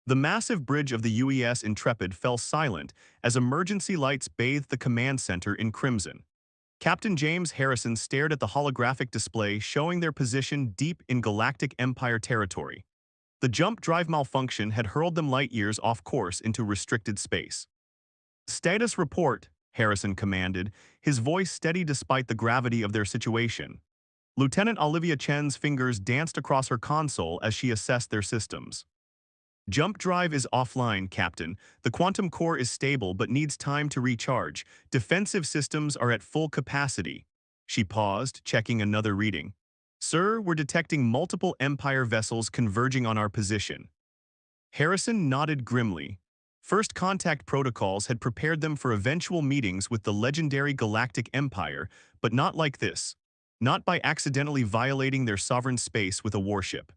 The massive bridge of the UES Intrepid fell silent as emergency lights bathed the command center in crimson. Captain James Harrison stared at the holographic display showing their position deep in Galactic Empire territory. The jump drive malfunction had hurled them light years off course into restricted space. "Status report," Harrison commanded, his voice steady despite the gravity of their situation. Lieutenant Olivia Chen's fingers danced across her console as she assessed their systems. "Jump drive is offline, Captain. The quantum core is stable but needs time to recharge. Defensive systems are at full capacity." She paused, checking another reading. "Sir, we're detecting multiple Empire vessels converging on our position." Harrison nodded grimly. First contact protocols had prepared them for eventual meetings with the legendary Galactic Empire, but not like this. Not by accidentally violating their sovereign space with a warship.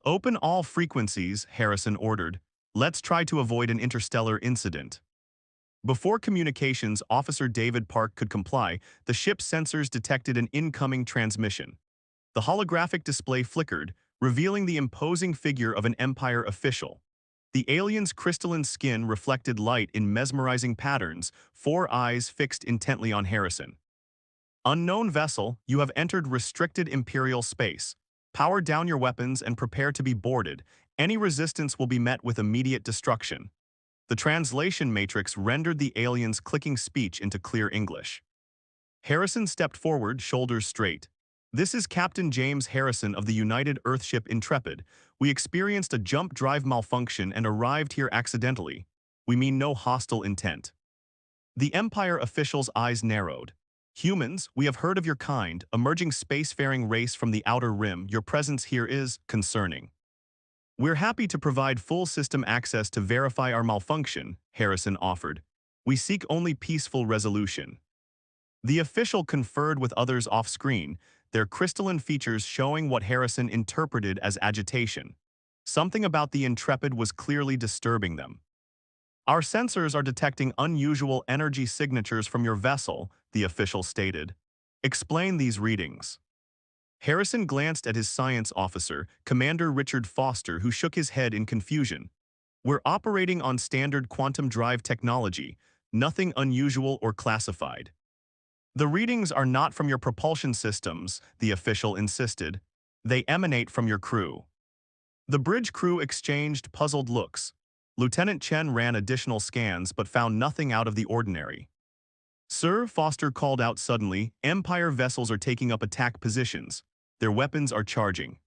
"Open all frequencies," Harrison ordered. "Let's try to avoid an interstellar incident." Before Communications Officer David Park could comply, the ship's sensors detected an incoming transmission. The holographic display flickered, revealing the imposing figure of an Empire official. The alien's crystalline skin reflected light in mesmerizing patterns, four eyes fixed intently on Harrison. "Unknown vessel, you have entered restricted Imperial space. Power down your weapons and prepare to be boarded. Any resistance will be met with immediate destruction." The translation matrix rendered the alien's clicking speech into clear English. Harrison stepped forward, shoulders straight. "This is Captain James Harrison of the United Earthship Intrepid. We experienced a jump drive malfunction and arrived here accidentally. We mean no hostile intent." The Empire official's eyes narrowed. "Humans, we have heard of your kind, emerging spacefaring race from the Outer Rim. Your presence here is concerning. We're happy to provide full system access to verify our malfunction," Harrison offered. "We seek only peaceful resolution." The official conferred with others off-screen, their crystalline features showing what Harrison interpreted as agitation. Something about the Intrepid was clearly disturbing them. "Our sensors are detecting unusual energy signatures from your vessel," the official stated. "Explain these readings." Harrison glanced at his science officer, Commander Richard Foster, who shook his head in confusion. "We're operating on standard quantum drive technology, nothing unusual or classified." "The readings are not from your propulsion systems," the official insisted. "They emanate from your crew." The bridge crew exchanged puzzled looks. Lieutenant Chen ran additional scans but found nothing out of the ordinary. "Sir," Foster called out suddenly, "Empire vessels are taking up attack positions. Their weapons are charging."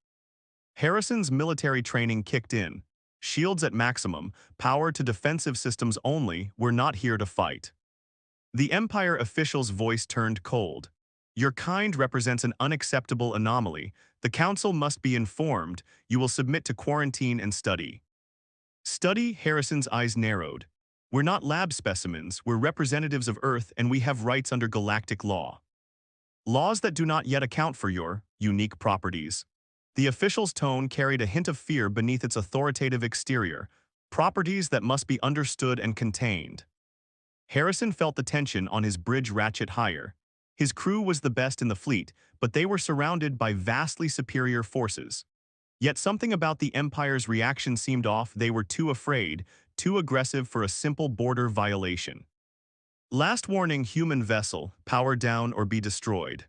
Harrison's military training kicked in. "Shields at maximum, power to defensive systems only, we're not here to fight." The Empire official's voice turned cold. "Your kind represents an unacceptable anomaly. The Council must be informed. You will submit to quarantine and study." "Study?" Harrison's eyes narrowed. "We're not lab specimens, we're representatives of Earth and we have rights under galactic law. Laws that do not yet account for your unique properties." The official's tone carried a hint of fear beneath its authoritative exterior. "Properties that must be understood and contained." Harrison felt the tension on his bridge ratchet higher. His crew was the best in the fleet, but they were surrounded by vastly superior forces. Yet something about the Empire's reaction seemed off. They were too afraid, too aggressive for a simple border violation. "Last warning, human vessel, power down or be destroyed."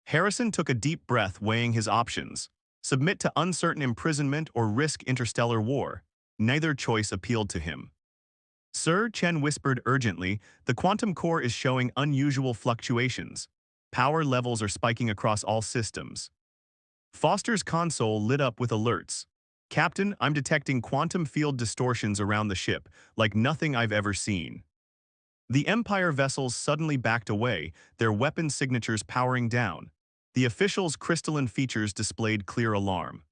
Harrison took a deep breath, weighing his options. Submit to uncertain imprisonment or risk interstellar war. Neither choice appealed to him. "Sir," Chen whispered urgently, "the quantum core is showing unusual fluctuations. Power levels are spiking across all systems." Foster's console lit up with alerts. "Captain, I'm detecting quantum field distortions around the ship, like nothing I've ever seen." The Empire vessels suddenly backed away, their weapon signatures powering down. The official's crystalline features displayed clear alarm.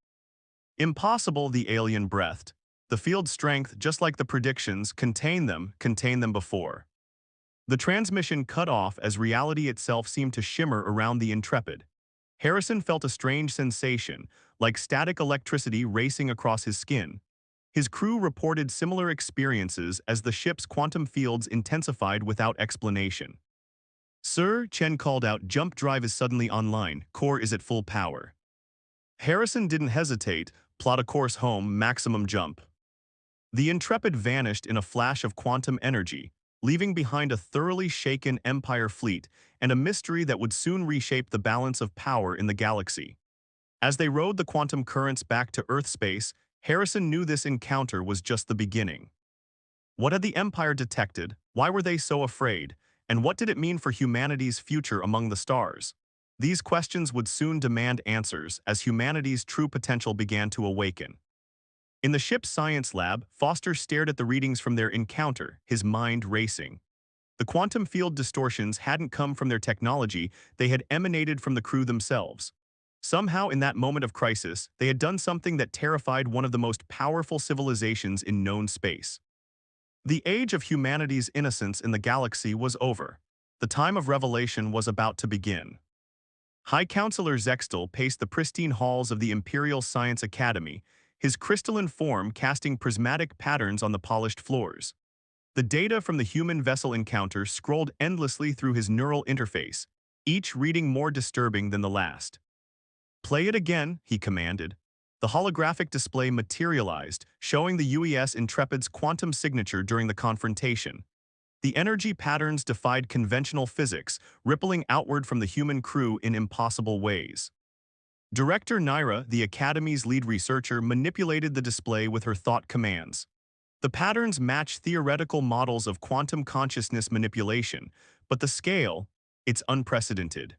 "Impossible," the alien breathed. "The field strength, just like the predictions, contain them before." The transmission cut off as reality itself seemed to shimmer around the Intrepid. Harrison felt a strange sensation, like static electricity racing across his skin. His crew reported similar experiences as the ship's quantum fields intensified without explanation. "Sir," Chen called out, "jump drive is suddenly online, core is at full power." Harrison didn't hesitate, "Plot a course home, maximum jump." The Intrepid vanished in a flash of quantum energy, leaving behind a thoroughly shaken Empire fleet and a mystery that would soon reshape the balance of power in the galaxy. As they rode the quantum currents back to Earth space, Harrison knew this encounter was just the beginning. What had the Empire detected? Why were they so afraid? And what did it mean for humanity's future among the stars? These questions would soon demand answers as humanity's true potential began to awaken. In the ship's science lab, Foster stared at the readings from their encounter, his mind racing. The quantum field distortions hadn't come from their technology, they had emanated from the crew themselves. Somehow, in that moment of crisis, they had done something that terrified one of the most powerful civilizations in known space. The age of humanity's innocence in the galaxy was over. The time of revelation was about to begin. High Counselor Zextal paced the pristine halls of the Imperial Science Academy, his crystalline form casting prismatic patterns on the polished floors. The data from the human vessel encounter scrolled endlessly through his neural interface, each reading more disturbing than the last. "Play it again," he commanded. The holographic display materialized, showing the UES Intrepid's quantum signature during the confrontation. The energy patterns defied conventional physics, rippling outward from the human crew in impossible ways. Director Naira, the Academy's lead researcher, manipulated the display with her thought commands. The patterns match theoretical models of quantum consciousness manipulation, but the scale, it's unprecedented.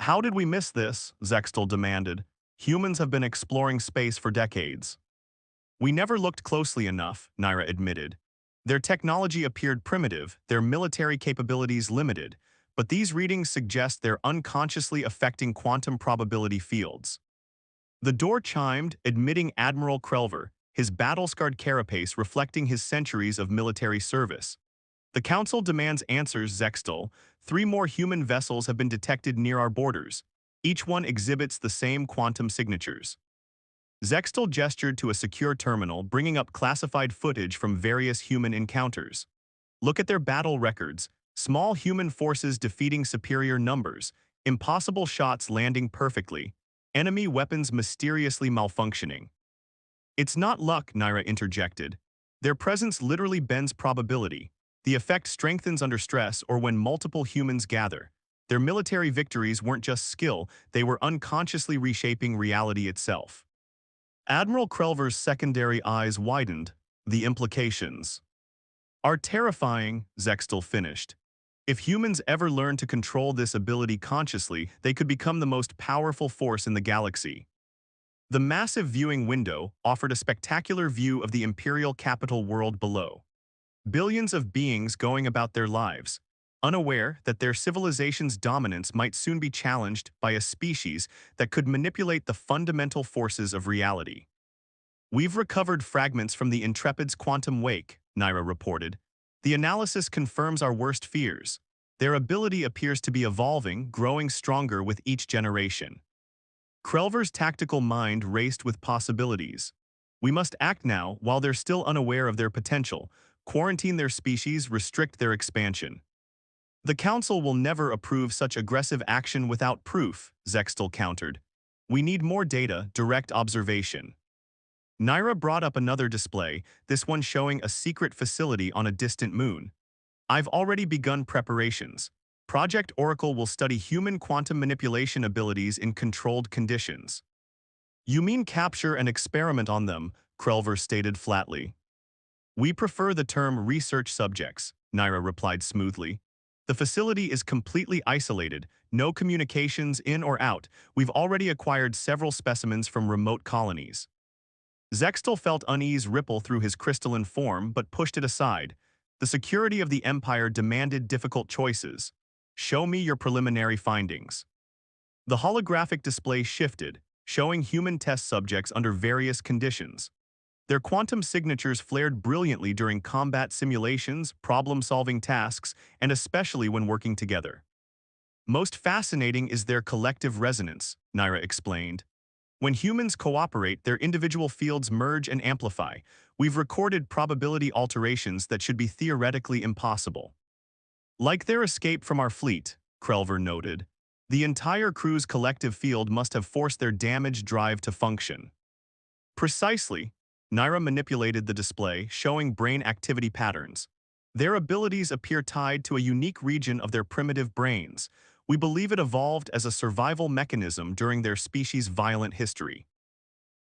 "How did we miss this?" Zextal demanded. "Humans have been exploring space for decades." "We never looked closely enough," Naira admitted. "Their technology appeared primitive, their military capabilities limited, but these readings suggest they're unconsciously affecting quantum probability fields." The door chimed, admitting Admiral Krelver, his battle-scarred carapace reflecting his centuries of military service. "The Council demands answers, Zextal. 3 more human vessels have been detected near our borders. Each one exhibits the same quantum signatures." Zextal gestured to a secure terminal, bringing up classified footage from various human encounters. "Look at their battle records. Small human forces defeating superior numbers, impossible shots landing perfectly, enemy weapons mysteriously malfunctioning." "It's not luck," Naira interjected. "Their presence literally bends probability. The effect strengthens under stress or when multiple humans gather. Their military victories weren't just skill, they were unconsciously reshaping reality itself." Admiral Krelver's secondary eyes widened. "The implications are terrifying," Zextal finished. "If humans ever learn to control this ability consciously, they could become the most powerful force in the galaxy." The massive viewing window offered a spectacular view of the Imperial capital world below. Billions of beings going about their lives, unaware that their civilization's dominance might soon be challenged by a species that could manipulate the fundamental forces of reality. "We've recovered fragments from the Intrepid's quantum wake," Naira reported. "The analysis confirms our worst fears. Their ability appears to be evolving, growing stronger with each generation." Krelver's tactical mind raced with possibilities. "We must act now while they're still unaware of their potential, quarantine their species, restrict their expansion." "The Council will never approve such aggressive action without proof," Zextal countered. "We need more data, direct observation." Naira brought up another display, this one showing a secret facility on a distant moon. "I've already begun preparations. Project Oracle will study human quantum manipulation abilities in controlled conditions." "You mean capture and experiment on them," Krelver stated flatly. "We prefer the term research subjects," Naira replied smoothly. "The facility is completely isolated, no communications in or out. We've already acquired several specimens from remote colonies." Zextal felt unease ripple through his crystalline form but pushed it aside. The security of the Empire demanded difficult choices. "Show me your preliminary findings." The holographic display shifted, showing human test subjects under various conditions. Their quantum signatures flared brilliantly during combat simulations, problem-solving tasks, and especially when working together. "Most fascinating is their collective resonance," Naira explained. "When humans cooperate, their individual fields merge and amplify. We've recorded probability alterations that should be theoretically impossible." "Like their escape from our fleet," Krelver noted. "The entire crew's collective field must have forced their damaged drive to function." "Precisely. Naira manipulated the display, showing brain activity patterns. Their abilities appear tied to a unique region of their primitive brains. We believe it evolved as a survival mechanism during their species' violent history.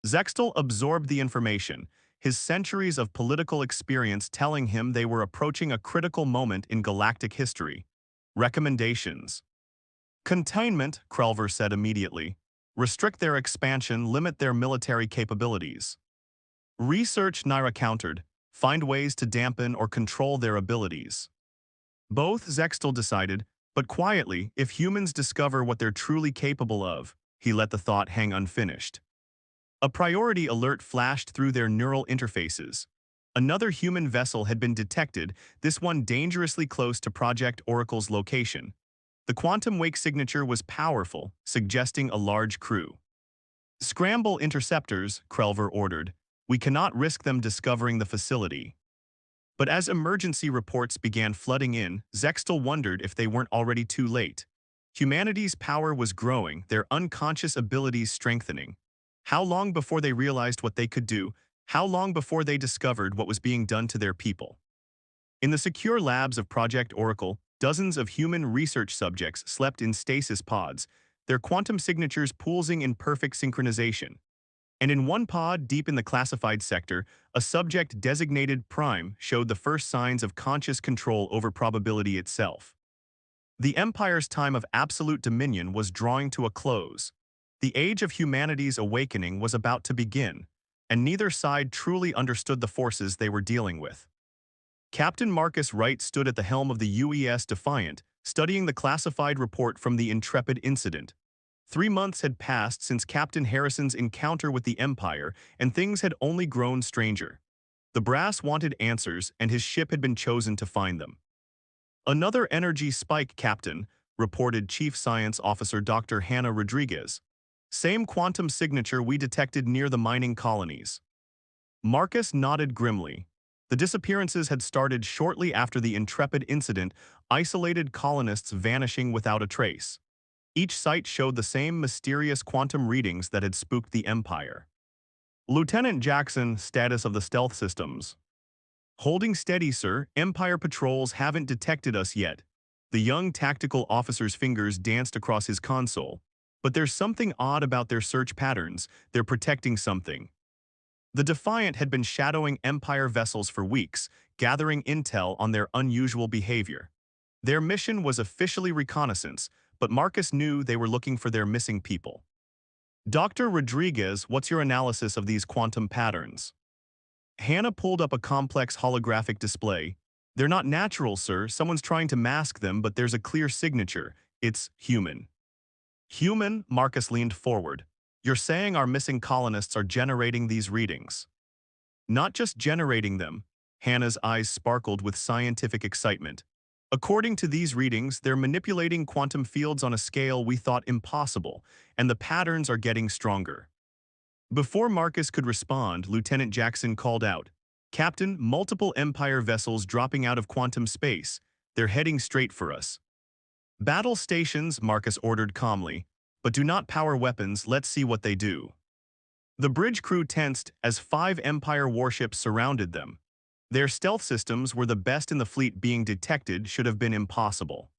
Zextel absorbed the information, his centuries of political experience telling him they were approaching a critical moment in galactic history. Recommendations. Containment, Krelver said immediately. Restrict their expansion, limit their military capabilities. Research, Naira countered. Find ways to dampen or control their abilities. Both, Zextel decided, but quietly, if humans discover what they're truly capable of, he let the thought hang unfinished. A priority alert flashed through their neural interfaces. Another human vessel had been detected, this one dangerously close to Project Oracle's location. The quantum wake signature was powerful, suggesting a large crew. Scramble interceptors, Krelver ordered. We cannot risk them discovering the facility. But as emergency reports began flooding in, Zextel wondered if they weren't already too late. Humanity's power was growing, their unconscious abilities strengthening. How long before they realized what they could do? How long before they discovered what was being done to their people? In the secure labs of Project Oracle, dozens of human research subjects slept in stasis pods, their quantum signatures pulsing in perfect synchronization. And in one pod, deep in the classified sector, a subject designated Prime showed the first signs of conscious control over probability itself. The Empire's time of absolute dominion was drawing to a close. The age of humanity's awakening was about to begin, and neither side truly understood the forces they were dealing with. Captain Marcus Wright stood at the helm of the UES Defiant, studying the classified report from the Intrepid incident. 3 months had passed since Captain Harrison's encounter with the Empire, and things had only grown stranger. The brass wanted answers, and his ship had been chosen to find them. Another energy spike, Captain, reported Chief Science Officer Dr. Hannah Rodriguez. Same quantum signature we detected near the mining colonies. Marcus nodded grimly. The disappearances had started shortly after the Intrepid incident, isolated colonists vanishing without a trace. Each site showed the same mysterious quantum readings that had spooked the Empire. Lieutenant Jackson, status of the stealth systems. Holding steady, sir. Empire patrols haven't detected us yet. The young tactical officer's fingers danced across his console. But there's something odd about their search patterns. They're protecting something. The Defiant had been shadowing Empire vessels for weeks, gathering intel on their unusual behavior. Their mission was officially reconnaissance, but Marcus knew they were looking for their missing people. Dr. Rodriguez, what's your analysis of these quantum patterns? Hannah pulled up a complex holographic display. They're not natural, sir. Someone's trying to mask them, but there's a clear signature. It's human. Human? Marcus leaned forward. You're saying our missing colonists are generating these readings? Not just generating them. Hannah's eyes sparkled with scientific excitement. According to these readings, they're manipulating quantum fields on a scale we thought impossible, and the patterns are getting stronger. Before Marcus could respond, Lieutenant Jackson called out, Captain, multiple Empire vessels dropping out of quantum space. They're heading straight for us. Battle stations, Marcus ordered calmly, but do not power weapons. Let's see what they do. The bridge crew tensed as 5 Empire warships surrounded them. Their stealth systems were the best in the fleet. Being detected should have been impossible.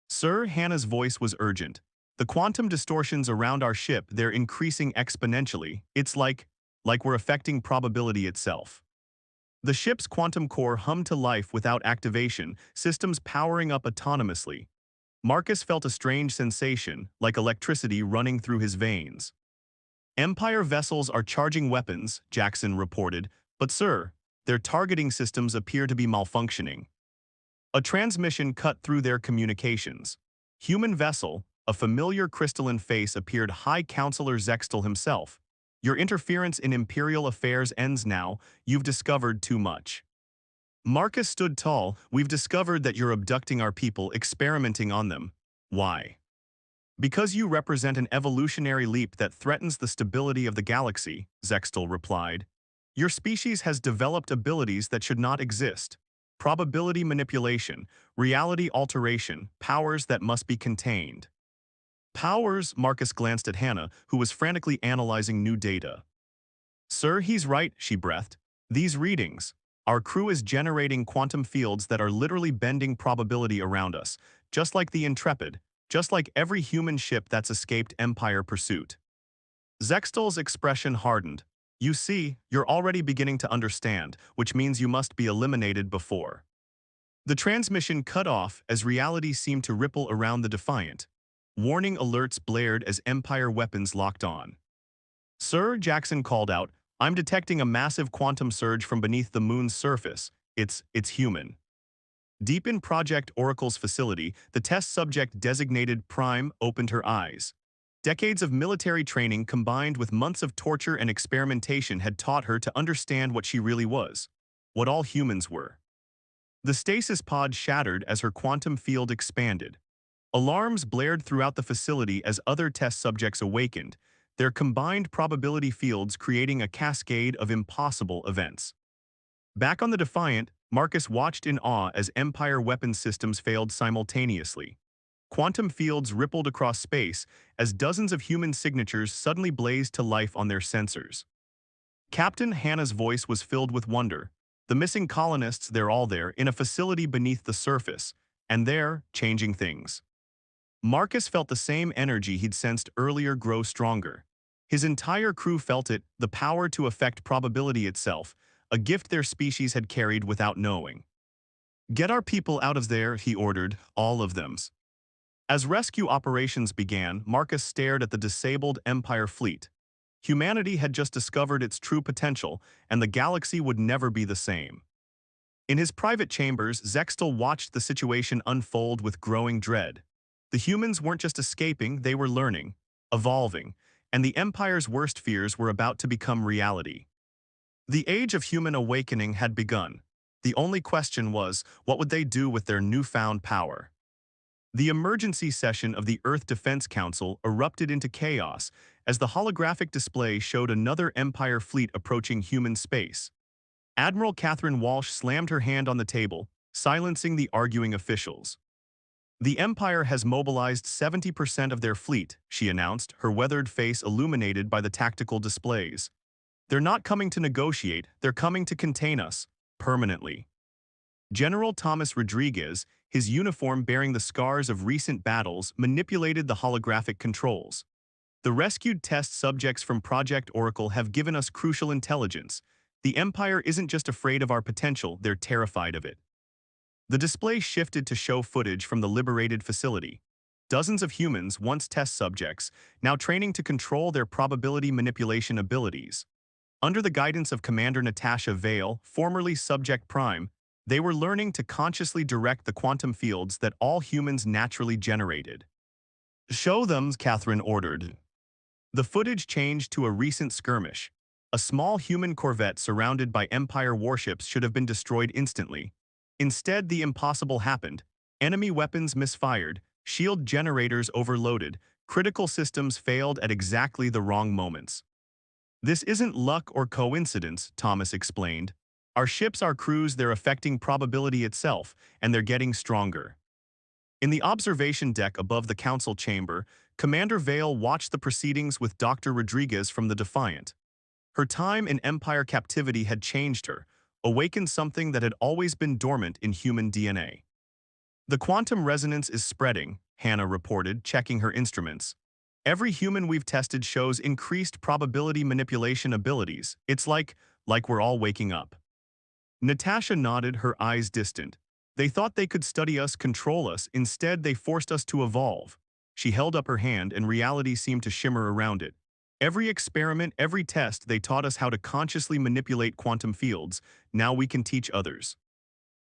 Sir, Hannah's voice was urgent. The quantum distortions around our ship, they're increasing exponentially. It's like we're affecting probability itself. The ship's quantum core hummed to life without activation, systems powering up autonomously. Marcus felt a strange sensation, like electricity running through his veins. Empire vessels are charging weapons, Jackson reported, but sir, their targeting systems appear to be malfunctioning. A transmission cut through their communications. Human vessel, a familiar crystalline face appeared. High Counselor Zextel himself. Your interference in Imperial affairs ends now. You've discovered too much. Marcus stood tall. We've discovered that you're abducting our people, experimenting on them. Why? Because you represent an evolutionary leap that threatens the stability of the galaxy, Zextel replied. Your species has developed abilities that should not exist. Probability manipulation, reality alteration, powers that must be contained. Powers? Marcus glanced at Hannah, who was frantically analyzing new data. Sir, he's right, she breathed. These readings. Our crew is generating quantum fields that are literally bending probability around us, just like the Intrepid, just like every human ship that's escaped Empire pursuit. Zextal's expression hardened. You see, you're already beginning to understand, which means you must be eliminated before. The transmission cut off as reality seemed to ripple around the Defiant. Warning alerts blared as Empire weapons locked on. Sir, Jackson called out, I'm detecting a massive quantum surge from beneath the moon's surface. It's human. Deep in Project Oracle's facility, the test subject designated Prime opened her eyes. Decades of military training combined with months of torture and experimentation had taught her to understand what she really was, what all humans were. The stasis pod shattered as her quantum field expanded. Alarms blared throughout the facility as other test subjects awakened, their combined probability fields creating a cascade of impossible events. Back on the Defiant, Marcus watched in awe as Empire weapon systems failed simultaneously. Quantum fields rippled across space as dozens of human signatures suddenly blazed to life on their sensors. Captain Hannah's voice was filled with wonder. The missing colonists, they're all there, in a facility beneath the surface, and they're changing things. Marcus felt the same energy he'd sensed earlier grow stronger. His entire crew felt it, the power to affect probability itself, a gift their species had carried without knowing. Get our people out of there, he ordered, all of them. As rescue operations began, Marcus stared at the disabled Empire fleet. Humanity had just discovered its true potential, and the galaxy would never be the same. In his private chambers, Zextal watched the situation unfold with growing dread. The humans weren't just escaping, they were learning, evolving, and the Empire's worst fears were about to become reality. The age of human awakening had begun. The only question was, what would they do with their newfound power? The emergency session of the Earth Defense Council erupted into chaos as the holographic display showed another Empire fleet approaching human space. Admiral Catherine Walsh slammed her hand on the table, silencing the arguing officials. The Empire has mobilized 70% of their fleet, she announced, her weathered face illuminated by the tactical displays. They're not coming to negotiate, they're coming to contain us, permanently. General Thomas Rodriguez, his uniform bearing the scars of recent battles, manipulated the holographic controls. The rescued test subjects from Project Oracle have given us crucial intelligence. The Empire isn't just afraid of our potential, they're terrified of it. The display shifted to show footage from the liberated facility. Dozens of humans, once test subjects, now training to control their probability manipulation abilities. Under the guidance of Commander Natasha Vale, formerly Subject Prime, they were learning to consciously direct the quantum fields that all humans naturally generated. Show them, Catherine ordered. The footage changed to a recent skirmish. A small human corvette surrounded by Empire warships should have been destroyed instantly. Instead, the impossible happened. Enemy weapons misfired, shield generators overloaded, critical systems failed at exactly the wrong moments. This isn't luck or coincidence, Thomas explained. Our ships are crews, they're affecting probability itself, and they're getting stronger. In the observation deck above the council chamber, Commander Vale watched the proceedings with Dr. Rodriguez from the Defiant. Her time in Empire captivity had changed her, awakened something that had always been dormant in human DNA. The quantum resonance is spreading, Hannah reported, checking her instruments. Every human we've tested shows increased probability manipulation abilities. It's like we're all waking up. Natasha nodded, her eyes distant. They thought they could study us, control us. Instead, they forced us to evolve. She held up her hand, and reality seemed to shimmer around it. Every experiment, every test, they taught us how to consciously manipulate quantum fields. Now we can teach others.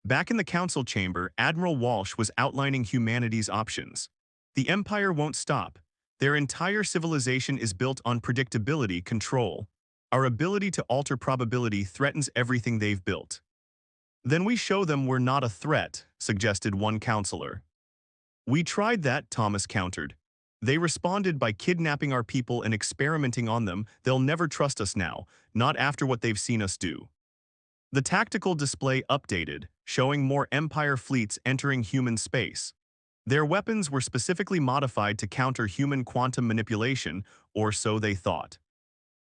Back in the council chamber, Admiral Walsh was outlining humanity's options. The Empire won't stop. Their entire civilization is built on predictability, control. Our ability to alter probability threatens everything they've built. Then we show them we're not a threat, suggested one counselor. We tried that, Thomas countered. They responded by kidnapping our people and experimenting on them. They'll never trust us now, not after what they've seen us do. The tactical display updated, showing more Empire fleets entering human space. Their weapons were specifically modified to counter human quantum manipulation, or so they thought.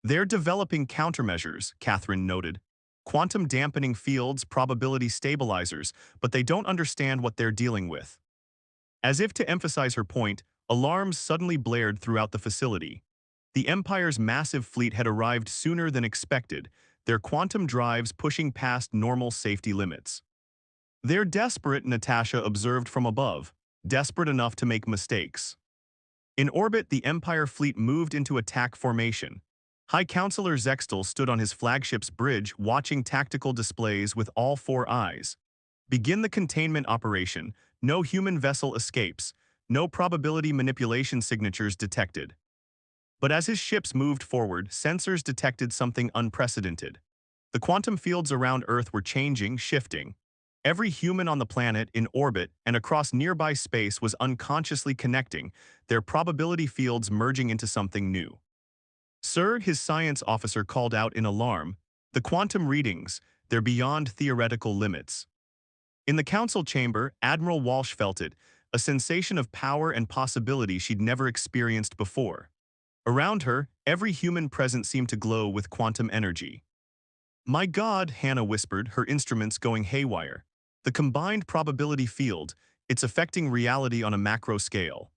They're developing countermeasures, Catherine noted. Quantum dampening fields, probability stabilizers, but they don't understand what they're dealing with. As if to emphasize her point, alarms suddenly blared throughout the facility. The Empire's massive fleet had arrived sooner than expected, their quantum drives pushing past normal safety limits. They're desperate, Natasha observed from above, desperate enough to make mistakes. In orbit, the Empire fleet moved into attack formation. High Counselor Zextal stood on his flagship's bridge watching tactical displays with all four eyes. Begin the containment operation. No human vessel escapes. No probability manipulation signatures detected. But as his ships moved forward, sensors detected something unprecedented. The quantum fields around Earth were changing, shifting. Every human on the planet, in orbit, and across nearby space was unconsciously connecting, their probability fields merging into something new. Sir, his science officer called out in alarm, the quantum readings, they're beyond theoretical limits. In the council chamber, Admiral Walsh felt it, a sensation of power and possibility she'd never experienced before. Around her, every human present seemed to glow with quantum energy. My God, Hannah whispered, her instruments going haywire. The combined probability field, it's affecting reality on a macro scale.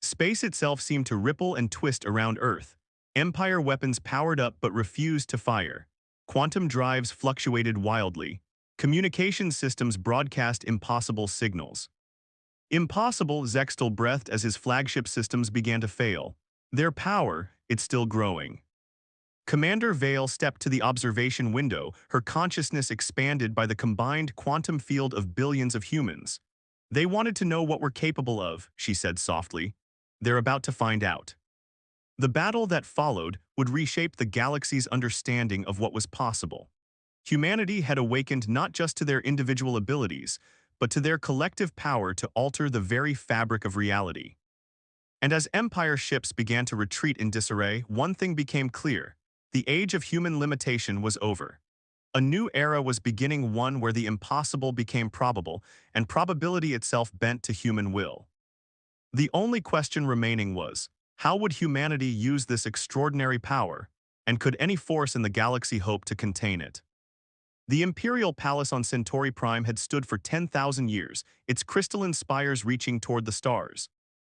Space itself seemed to ripple and twist around Earth. Empire weapons powered up but refused to fire. Quantum drives fluctuated wildly. Communication systems broadcast impossible signals. Impossible, Zextal breathed as his flagship systems began to fail. Their power, it's still growing. Commander Vale stepped to the observation window, her consciousness expanded by the combined quantum field of billions of humans. They wanted to know what we're capable of, she said softly. They're about to find out. The battle that followed would reshape the galaxy's understanding of what was possible. Humanity had awakened not just to their individual abilities, but to their collective power to alter the very fabric of reality. And as Empire ships began to retreat in disarray, one thing became clear. The age of human limitation was over. A new era was beginning, one where the impossible became probable, and probability itself bent to human will. The only question remaining was, how would humanity use this extraordinary power, and could any force in the galaxy hope to contain it? The Imperial Palace on Centauri Prime had stood for 10,000 years, its crystalline spires reaching toward the stars.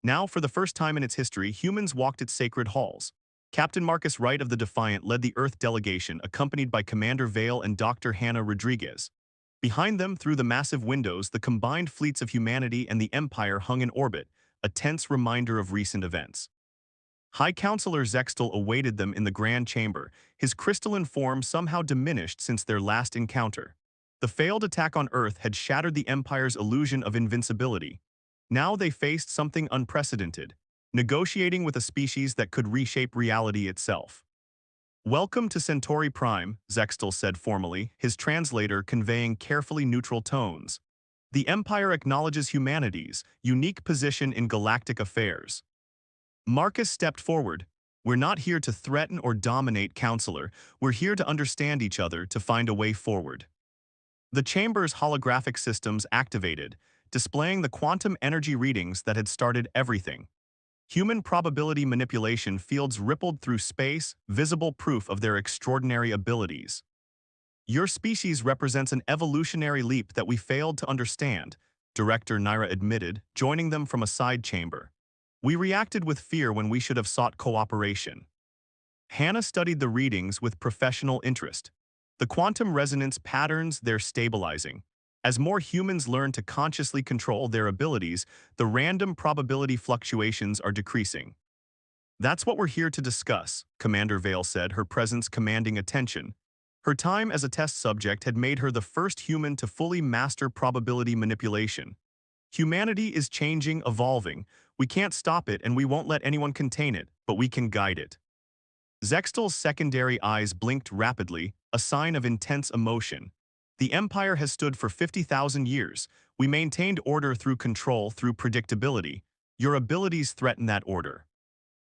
Now, for the first time in its history, humans walked its sacred halls. Captain Marcus Wright of the Defiant led the Earth delegation, accompanied by Commander Vale and Dr. Hannah Rodriguez. Behind them, through the massive windows, the combined fleets of humanity and the Empire hung in orbit, a tense reminder of recent events. High Counselor Zextal awaited them in the Grand Chamber, his crystalline form somehow diminished since their last encounter. The failed attack on Earth had shattered the Empire's illusion of invincibility. Now they faced something unprecedented, negotiating with a species that could reshape reality itself. Welcome to Centauri Prime, Zextal said formally, his translator conveying carefully neutral tones. The Empire acknowledges humanity's unique position in galactic affairs. Marcus stepped forward. We're not here to threaten or dominate, Counselor. We're here to understand each other, to find a way forward. The chamber's holographic systems activated, displaying the quantum energy readings that had started everything. Human probability manipulation fields rippled through space, visible proof of their extraordinary abilities. Your species represents an evolutionary leap that we failed to understand, Director Naira admitted, joining them from a side chamber. We reacted with fear when we should have sought cooperation. Hannah studied the readings with professional interest. The quantum resonance patterns, they're stabilizing. As more humans learn to consciously control their abilities, the random probability fluctuations are decreasing. That's what we're here to discuss, Commander Vale said, her presence commanding attention. Her time as a test subject had made her the first human to fully master probability manipulation. Humanity is changing, evolving. We can't stop it and we won't let anyone contain it, but we can guide it. Zextal's secondary eyes blinked rapidly, a sign of intense emotion. The Empire has stood for 50,000 years. We maintained order through control, through predictability. Your abilities threaten that order.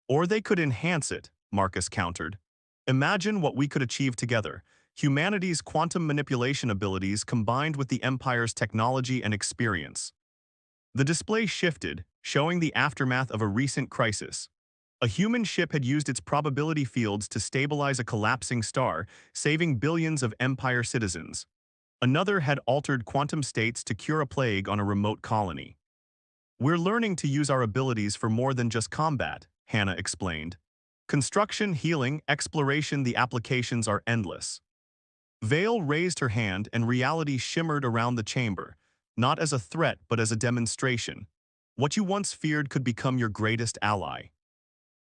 Or they could enhance it, Marcus countered. Imagine what we could achieve together. Humanity's quantum manipulation abilities combined with the Empire's technology and experience. The display shifted, showing the aftermath of a recent crisis. A human ship had used its probability fields to stabilize a collapsing star, saving billions of Empire citizens. Another had altered quantum states to cure a plague on a remote colony. We're learning to use our abilities for more than just combat, Hannah explained. Construction, healing, exploration, the applications are endless. Vale raised her hand and reality shimmered around the chamber, not as a threat but as a demonstration. What you once feared could become your greatest ally.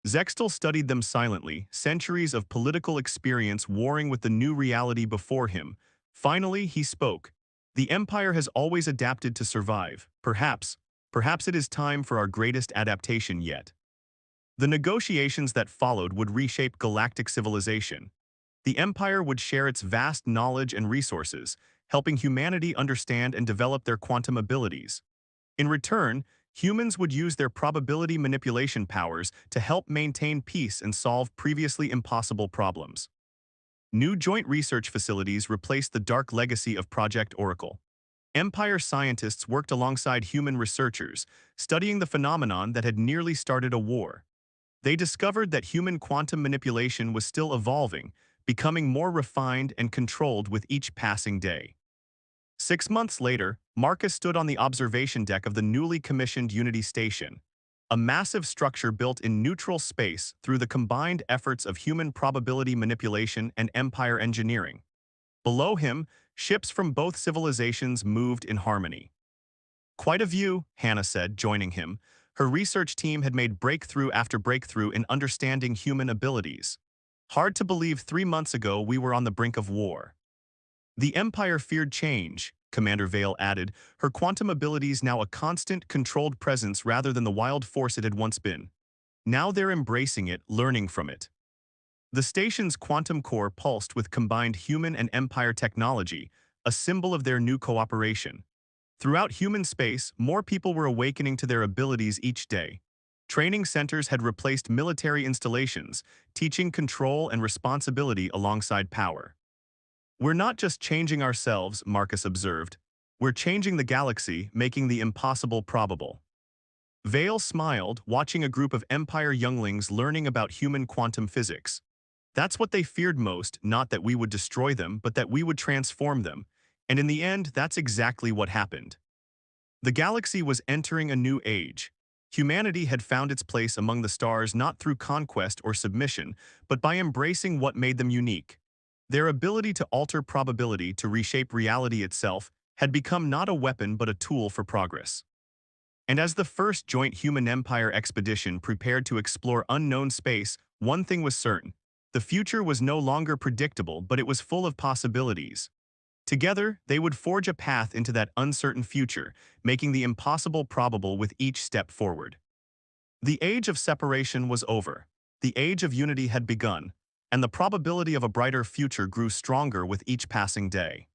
Zextal studied them silently, centuries of political experience warring with the new reality before him. Finally, he spoke. The Empire has always adapted to survive. Perhaps it is time for our greatest adaptation yet. The negotiations that followed would reshape galactic civilization. The Empire would share its vast knowledge and resources, helping humanity understand and develop their quantum abilities. In return, humans would use their probability manipulation powers to help maintain peace and solve previously impossible problems. New joint research facilities replaced the dark legacy of Project Oracle. Empire scientists worked alongside human researchers, studying the phenomenon that had nearly started a war. They discovered that human quantum manipulation was still evolving, becoming more refined and controlled with each passing day. 6 months later, Marcus stood on the observation deck of the newly commissioned Unity Station, a massive structure built in neutral space through the combined efforts of human probability manipulation and Empire engineering. Below him, ships from both civilizations moved in harmony. Quite a view, Hannah said, joining him. Her research team had made breakthrough after breakthrough in understanding human abilities. Hard to believe 3 months ago we were on the brink of war. The Empire feared change, Commander Vale added, her quantum abilities now a constant, controlled presence rather than the wild force it had once been. Now they're embracing it, learning from it. The station's quantum core pulsed with combined human and Empire technology, a symbol of their new cooperation. Throughout human space, more people were awakening to their abilities each day. Training centers had replaced military installations, teaching control and responsibility alongside power. We're not just changing ourselves, Marcus observed. We're changing the galaxy, making the impossible probable. Vale smiled, watching a group of Empire younglings learning about human quantum physics. That's what they feared most, not that we would destroy them, but that we would transform them. And in the end, that's exactly what happened. The galaxy was entering a new age. Humanity had found its place among the stars not through conquest or submission, but by embracing what made them unique. Their ability to alter probability to reshape reality itself had become not a weapon but a tool for progress. And as the first joint human-Empire expedition prepared to explore unknown space, one thing was certain. The future was no longer predictable, but it was full of possibilities. Together, they would forge a path into that uncertain future, making the impossible probable with each step forward. The age of separation was over. The age of unity had begun, and the probability of a brighter future grew stronger with each passing day.